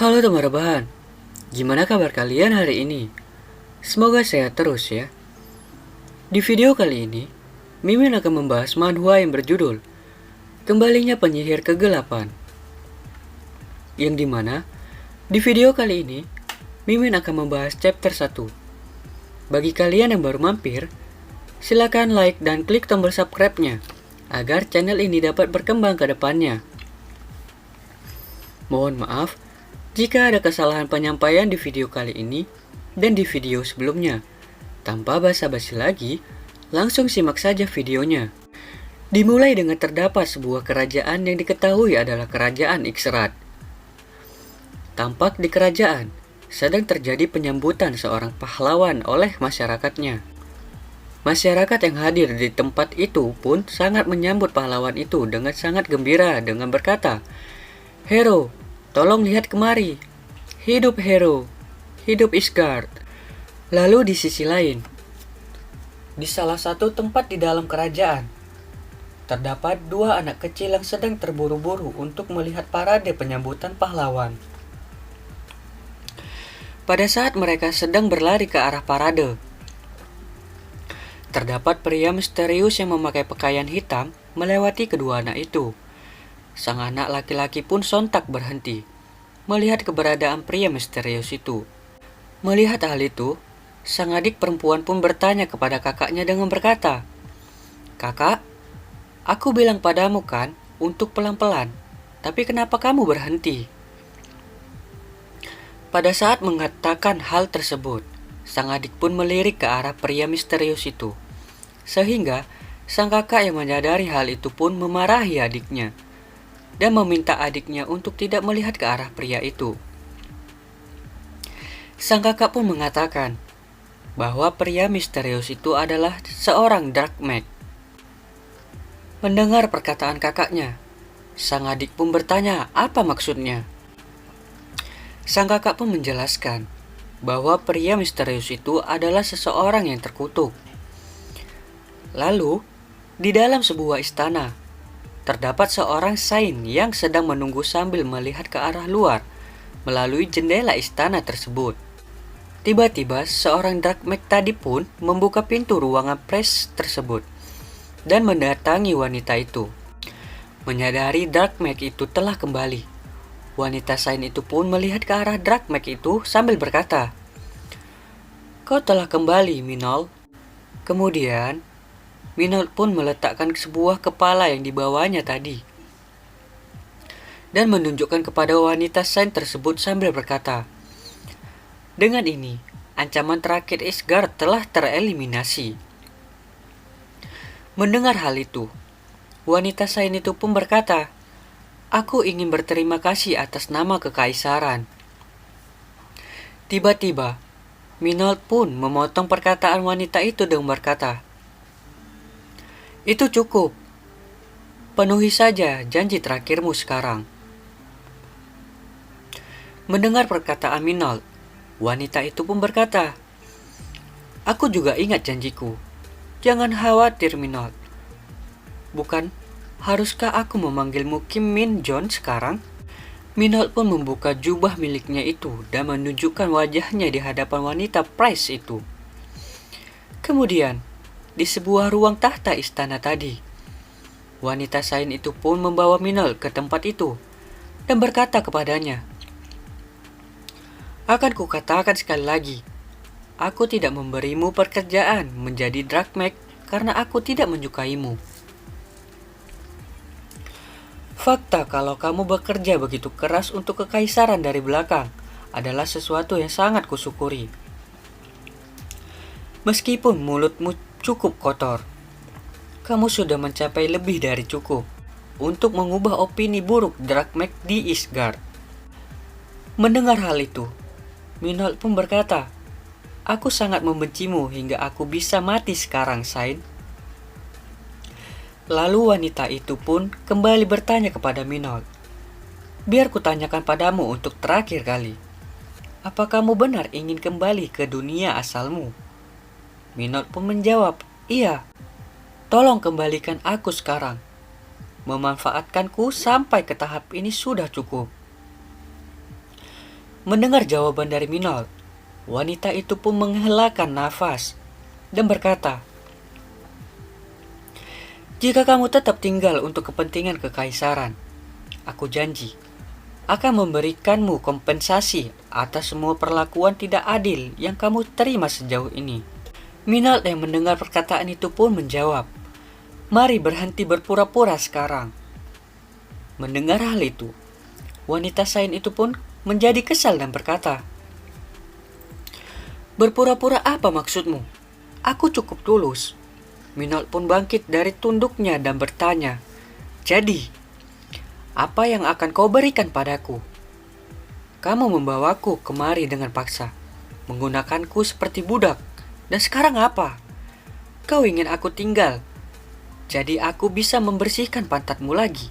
Halo teman rebahan, gimana kabar kalian hari ini? Semoga sehat terus ya. Di video kali ini, Mimin akan membahas manhwa yang berjudul Kembalinya Penyihir Kegelapan. Yang dimana, di video kali ini, Mimin akan membahas chapter 1. Bagi kalian yang baru mampir, silakan like dan klik tombol subscribe-nya agar channel ini dapat berkembang ke depannya. Mohon maaf jika ada kesalahan penyampaian di video kali ini dan di video sebelumnya. Tanpa basa-basi lagi, langsung simak saja videonya. Dimulai dengan terdapat sebuah kerajaan yang diketahui adalah kerajaan Iksrat. Tampak di kerajaan sedang terjadi penyambutan seorang pahlawan oleh masyarakatnya. Masyarakat yang hadir di tempat itu pun sangat menyambut pahlawan itu dengan sangat gembira dengan berkata, "Hero, tolong lihat kemari. Hidup hero, hidup Isgard." Lalu di sisi lain, di salah satu tempat di dalam kerajaan, terdapat dua anak kecil yang sedang terburu-buru untuk melihat parade penyambutan pahlawan. Pada saat mereka sedang berlari ke arah parade, terdapat pria misterius yang memakai pakaian hitam melewati kedua anak itu. Sang anak laki-laki pun sontak berhenti melihat keberadaan pria misterius itu. Melihat hal itu, sang adik perempuan pun bertanya kepada kakaknya dengan berkata, "Kakak, aku bilang padamu kan untuk pelan-pelan, tapi kenapa kamu berhenti?" Pada saat mengatakan hal tersebut, sang adik pun melirik ke arah pria misterius itu. Sehingga sang kakak yang menyadari hal itu pun memarahi adiknya dan meminta adiknya untuk tidak melihat ke arah pria itu. Sang kakak pun mengatakan bahwa pria misterius itu adalah seorang Dark Mage. Mendengar perkataan kakaknya, sang adik pun bertanya apa maksudnya. Sang kakak pun menjelaskan bahwa pria misterius itu adalah seseorang yang terkutuk. Lalu, di dalam sebuah istana, terdapat seorang Saint yang sedang menunggu sambil melihat ke arah luar melalui jendela istana tersebut. Tiba-tiba seorang Dark Mage tadi pun membuka pintu ruangan pres tersebut dan mendatangi wanita itu. Menyadari Dark Mage itu telah kembali, wanita Saint itu pun melihat ke arah Dark Mage itu sambil berkata, "Kau telah kembali, Minol." Kemudian Minol pun meletakkan sebuah kepala yang dibawanya tadi dan menunjukkan kepada wanita Saint tersebut sambil berkata, "Dengan ini, ancaman terakhir Isgard telah tereliminasi." Mendengar hal itu, wanita Saint itu pun berkata, "Aku ingin berterima kasih atas nama kekaisaran." Tiba-tiba, Minol pun memotong perkataan wanita itu dengan berkata, "Itu cukup. Penuhi saja janji terakhirmu sekarang." Mendengar perkataan Minol, wanita itu pun berkata, "Aku juga ingat janjiku. Jangan khawatir, Minol. Bukan, haruskah aku memanggilmu Kim Min Jon sekarang?" Minol pun membuka jubah miliknya itu dan menunjukkan wajahnya di hadapan wanita Price itu. Kemudian, di sebuah ruang tahta istana tadi, wanita Saint itu pun membawa Minol ke tempat itu dan berkata kepadanya, "Akan kukatakan sekali lagi, aku tidak memberimu pekerjaan menjadi Dark Mage karena aku tidak menyukaimu. Fakta kalau kamu bekerja begitu keras untuk kekaisaran dari belakang adalah sesuatu yang sangat kusyukuri. Meskipun mulutmu cukup kotor, kamu sudah mencapai lebih dari cukup untuk mengubah opini buruk Dark Mage di Isgard." Mendengar hal itu, Minol pun berkata, "Aku sangat membencimu hingga aku bisa mati sekarang, Saint." Lalu wanita itu pun kembali bertanya kepada Minol, "Biar kutanyakan padamu untuk terakhir kali. Apa kamu benar ingin kembali ke dunia asalmu?" Minol pun menjawab, "Iya. Tolong kembalikan aku sekarang. Memanfaatkanku sampai ke tahap ini sudah cukup." Mendengar jawaban dari Minold, wanita itu pun menghelakan nafas dan berkata, "Jika kamu tetap tinggal untuk kepentingan kekaisaran, aku janji akan memberikanmu kompensasi atas semua perlakuan tidak adil yang kamu terima sejauh ini." Minold yang mendengar perkataan itu pun menjawab, "Mari berhenti berpura-pura sekarang." Mendengar hal itu, wanita Sain itu pun menjadi kesal dan berkata, "Berpura-pura apa maksudmu? Aku cukup tulus." Minold pun bangkit dari tunduknya dan bertanya, "Jadi, apa yang akan kau berikan padaku? Kamu membawaku kemari dengan paksa, menggunakanku seperti budak, dan sekarang apa? Kau ingin aku tinggal, jadi aku bisa membersihkan pantatmu lagi.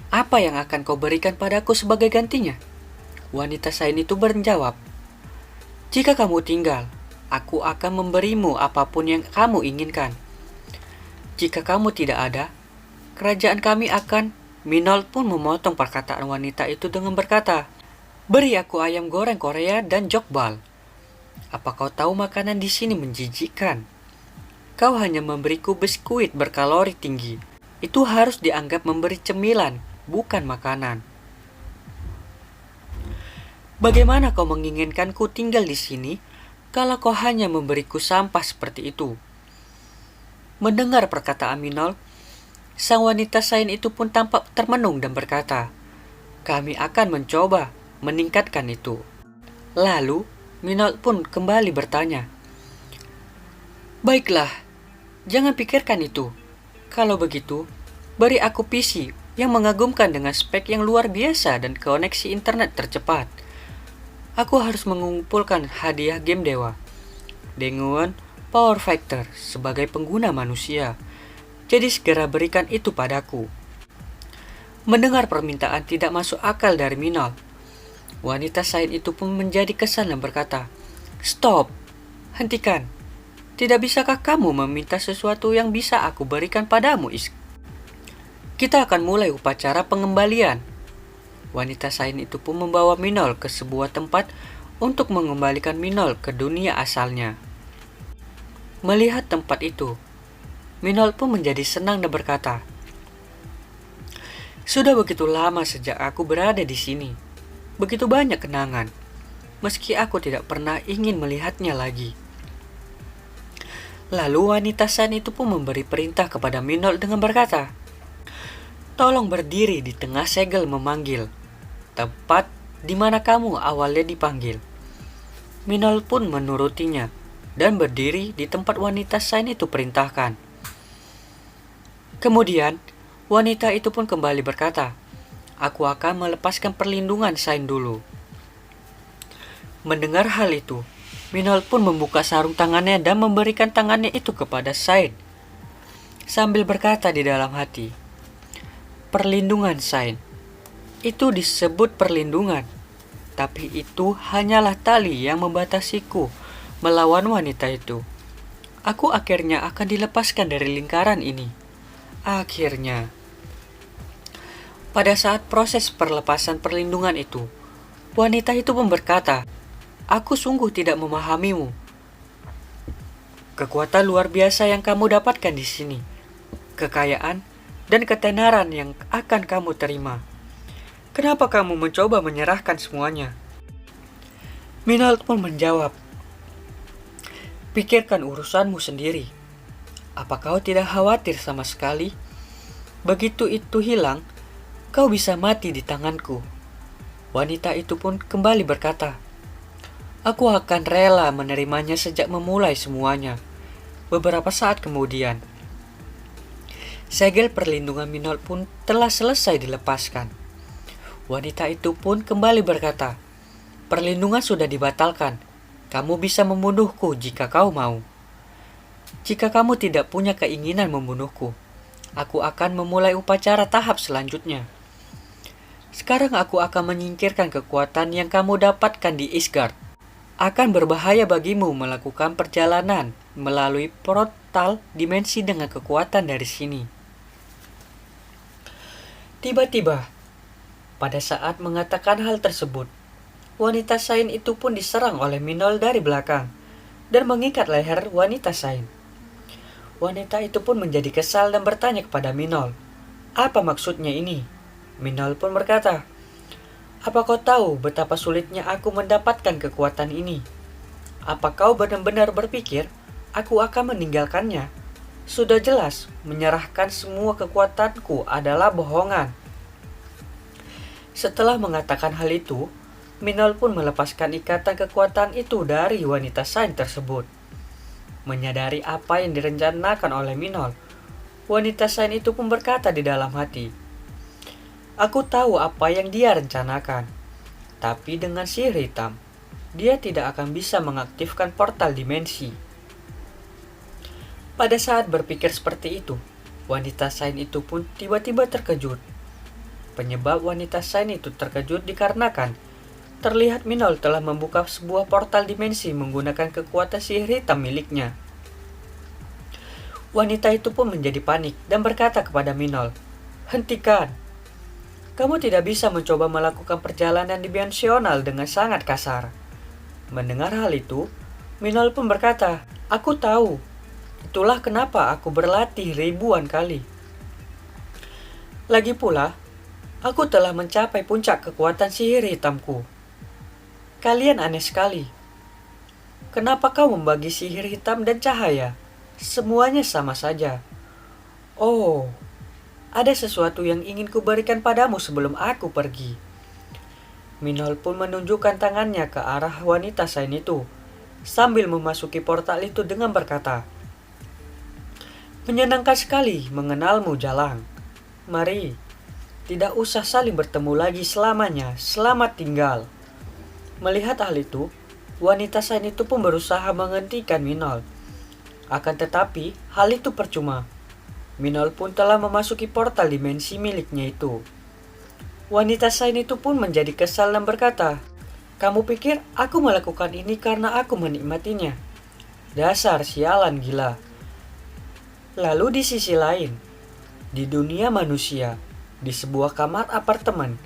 Apa yang akan kau berikan padaku sebagai gantinya?" Wanita Sain itu menjawab, "Jika kamu tinggal, aku akan memberimu apapun yang kamu inginkan. Jika kamu tidak ada, kerajaan kami akan..." Minold pun memotong perkataan wanita itu dengan berkata, "Beri aku ayam goreng Korea dan jokbal. Apa kau tahu makanan di sini menjijikkan? Kau hanya memberiku biskuit berkalori tinggi. Itu harus dianggap memberi cemilan, bukan makanan. Bagaimana kau menginginkanku tinggal di sini kalau kau hanya memberiku sampah seperti itu?" Mendengar perkataan Minold, sang wanita Sain itu pun tampak termenung dan berkata, "Kami akan mencoba meningkatkan itu." Lalu, Minold pun kembali bertanya, "Baiklah, jangan pikirkan itu. Kalau begitu, beri aku PC yang mengagumkan dengan spek yang luar biasa dan koneksi internet tercepat. Aku harus mengumpulkan hadiah game dewa dengan Power Factor sebagai pengguna manusia. Jadi segera berikan itu padaku." Mendengar permintaan tidak masuk akal dari Minold, wanita Sain itu pun menjadi kesal dan berkata, "Stop, hentikan. Tidak bisakah kamu meminta sesuatu yang bisa aku berikan padamu, Kita akan mulai upacara pengembalian." Wanita Sain itu pun membawa Minold ke sebuah tempat untuk mengembalikan Minold ke dunia asalnya. Melihat tempat itu, Minold pun menjadi senang dan berkata, "Sudah begitu lama sejak aku berada di sini. Begitu banyak kenangan, meski aku tidak pernah ingin melihatnya lagi." Lalu wanita Sain itu pun memberi perintah kepada Minold dengan berkata, "Tolong berdiri di tengah segel memanggil, tepat di mana kamu awalnya dipanggil." Minold pun menurutinya dan berdiri di tempat wanita Sain itu perintahkan. Kemudian, wanita itu pun kembali berkata, "Aku akan melepaskan perlindungan Sain dulu." Mendengar hal itu, Minold pun membuka sarung tangannya dan memberikan tangannya itu kepada Sain, sambil berkata di dalam hati, "Perlindungan Sain, itu disebut perlindungan, tapi itu hanyalah tali yang membatasiku melawan wanita itu. Aku akhirnya akan dilepaskan dari lingkaran ini." Akhirnya, pada saat proses perlepasan perlindungan itu, wanita itu pun berkata, "Aku sungguh tidak memahamimu. Kekuatan luar biasa yang kamu dapatkan di sini, kekayaan dan ketenaran yang akan kamu terima. Kenapa kamu mencoba menyerahkan semuanya?" Minold pun menjawab, "Pikirkan urusanmu sendiri. Apa kau tidak khawatir sama sekali? Begitu itu hilang, kau bisa mati di tanganku." Wanita itu pun kembali berkata, "Aku akan rela menerimanya sejak memulai semuanya." Beberapa saat kemudian, segel perlindungan Minold pun telah selesai dilepaskan. Wanita itu pun kembali berkata, "Perlindungan sudah dibatalkan. Kamu bisa membunuhku jika kau mau. Jika kamu tidak punya keinginan membunuhku, aku akan memulai upacara tahap selanjutnya. Sekarang aku akan menyingkirkan kekuatan yang kamu dapatkan di Isgard. Akan berbahaya bagimu melakukan perjalanan melalui portal dimensi dengan kekuatan dari sini." Tiba-tiba, Pada saat mengatakan hal tersebut, wanita Sain itu pun diserang oleh Minol dari belakang dan mengikat leher wanita Sain. Wanita itu pun menjadi kesal dan bertanya kepada Minol, "Apa maksudnya ini?" Minol pun berkata, "Apa kau tahu betapa sulitnya aku mendapatkan kekuatan ini? Apa kau benar-benar berpikir aku akan meninggalkannya? Sudah jelas, menyerahkan semua kekuatanku adalah bohongan." Setelah mengatakan hal itu, Minol pun melepaskan ikatan kekuatan itu dari wanita Sain tersebut. Menyadari apa yang direncanakan oleh Minol, wanita Sain itu pun berkata di dalam hati, "Aku tahu apa yang dia rencanakan, tapi dengan sihir hitam, dia tidak akan bisa mengaktifkan portal dimensi." Pada saat berpikir seperti itu, wanita Sain itu pun tiba-tiba terkejut. Penyebab wanita Sain itu terkejut dikarenakan terlihat Minol telah membuka sebuah portal dimensi menggunakan kekuatan sihir hitam miliknya. Wanita itu pun menjadi panik dan berkata kepada Minol, "Hentikan! Kamu tidak bisa mencoba melakukan perjalanan dimensional dengan sangat kasar." Mendengar hal itu, Minol pun berkata, "Aku tahu. Itulah kenapa aku berlatih ribuan kali. Lagi pula, aku telah mencapai puncak kekuatan sihir hitamku. Kalian aneh sekali. Kenapa kau membagi sihir hitam dan cahaya? Semuanya sama saja. Oh, ada sesuatu yang ingin kuberikan padamu sebelum aku pergi." Minol pun menunjukkan tangannya ke arah wanita Sain itu, sambil memasuki portal itu dengan berkata, "Menyenangkan sekali mengenalmu, Jalang. Mari, tidak usah saling bertemu lagi selamanya. Selamat tinggal." Melihat hal itu, wanita Sain itu pun berusaha menghentikan Minol. Akan tetapi, hal itu percuma. Minol pun telah memasuki portal dimensi miliknya itu. Wanita Sain itu pun menjadi kesal dan berkata, "Kamu pikir aku melakukan ini karena aku menikmatinya? Dasar sialan gila." Lalu di sisi lain, di dunia manusia, di sebuah kamar apartemen,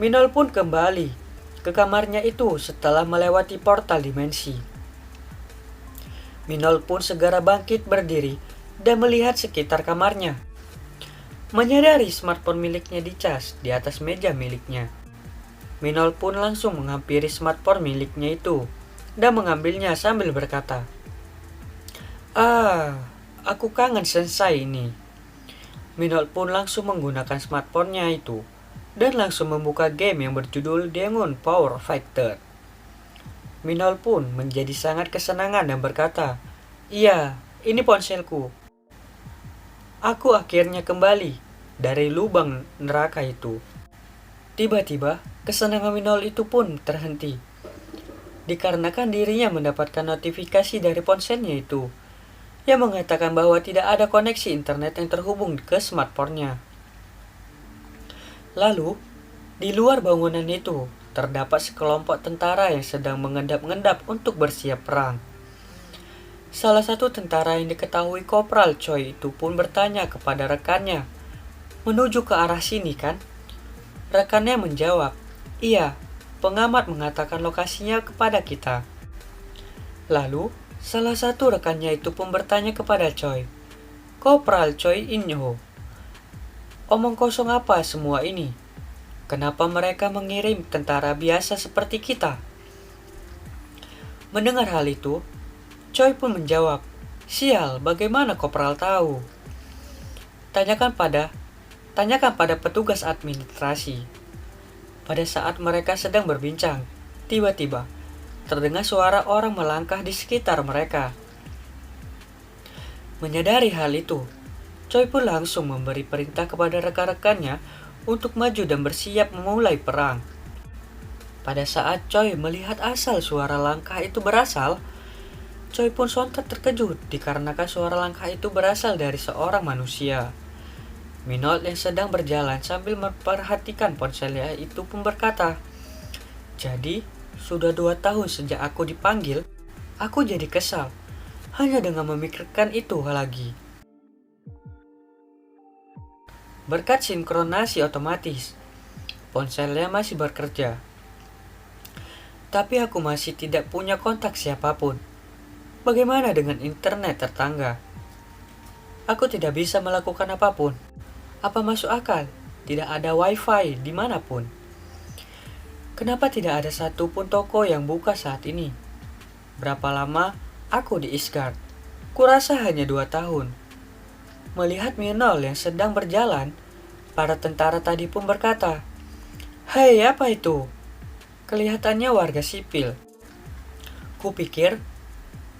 Minol pun kembali ke kamarnya itu setelah melewati portal dimensi. Minol pun segera bangkit berdiri dan melihat sekitar kamarnya. Menyadari smartphone miliknya dicas di atas meja miliknya, Minol pun langsung menghampiri smartphone miliknya itu dan mengambilnya sambil berkata, "Ah, aku kangen Sensei ini." Minol pun langsung menggunakan smartphone-nya itu dan langsung membuka game yang berjudul Demon Power Fighter. Minol pun menjadi sangat kesenangan dan berkata, "Iya, ini ponselku. Aku akhirnya kembali dari lubang neraka itu." Tiba-tiba, kesenangan Minol itu pun terhenti, dikarenakan dirinya mendapatkan notifikasi dari ponselnya itu, yang mengatakan bahwa tidak ada koneksi internet yang terhubung ke smartphone-nya. Lalu, di luar bangunan itu, terdapat sekelompok tentara yang sedang mengendap-endap untuk bersiap perang. Salah satu tentara yang diketahui Kopral Choi itu pun bertanya kepada rekannya, "Menuju ke arah sini kan?" Rekannya menjawab, "Iya, pengamat mengatakan lokasinya kepada kita." Lalu, salah satu rekannya itu pun bertanya kepada Choi, "Kopral Choi Inho, omong kosong apa semua ini? Kenapa mereka mengirim tentara biasa seperti kita?" Mendengar hal itu, Choi pun menjawab, "Sial, bagaimana Kopral tahu? Tanyakan pada petugas administrasi." Pada saat mereka sedang berbincang, tiba-tiba terdengar suara orang melangkah di sekitar mereka. Menyadari hal itu, Choi pun langsung memberi perintah kepada rekan-rekannya untuk maju dan bersiap memulai perang. Pada saat Choi melihat asal suara langkah itu berasal, Choi pun sontak terkejut dikarenakan suara langkah itu berasal dari seorang manusia. Minol yang sedang berjalan sambil memperhatikan ponselnya itu pun berkata, "Jadi, sudah 2 tahun sejak aku dipanggil, aku jadi kesal hanya dengan memikirkan itu lagi." Berkat sinkronasi otomatis, ponselnya masih bekerja. Tapi aku masih tidak punya kontak siapapun. Bagaimana dengan internet tetangga? Aku tidak bisa melakukan apapun. Apa masuk akal? Tidak ada wifi dimanapun. Kenapa tidak ada satupun toko yang buka saat ini? Berapa lama aku di Isgard? Kurasa hanya 2 tahun. Melihat Minol yang sedang berjalan, para tentara tadi pun berkata, "Hei, apa itu?" Kelihatannya warga sipil. Kupikir,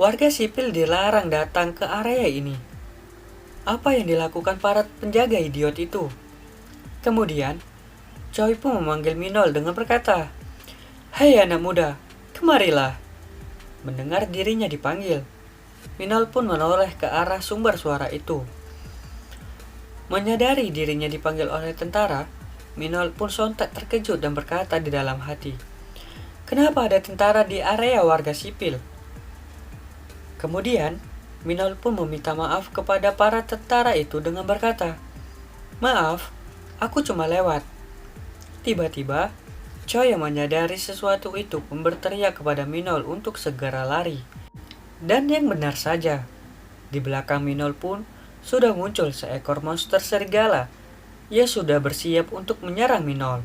warga sipil dilarang datang ke area ini. Apa yang dilakukan para penjaga idiot itu? Kemudian, Choi pun memanggil Minol dengan berkata, "Hei anak muda, kemarilah." Mendengar dirinya dipanggil, Minol pun menoleh ke arah sumber suara itu. Menyadari dirinya dipanggil oleh tentara, Minol pun sontak terkejut dan berkata di dalam hati, "Kenapa ada tentara di area warga sipil?" Kemudian, Minol pun meminta maaf kepada para tentara itu dengan berkata, "Maaf, aku cuma lewat." Tiba-tiba, Choi yang menyadari sesuatu itu pun berteriak kepada Minol untuk segera lari. Dan yang benar saja, di belakang Minol pun sudah muncul seekor monster serigala. Ia sudah bersiap untuk menyerang Minol.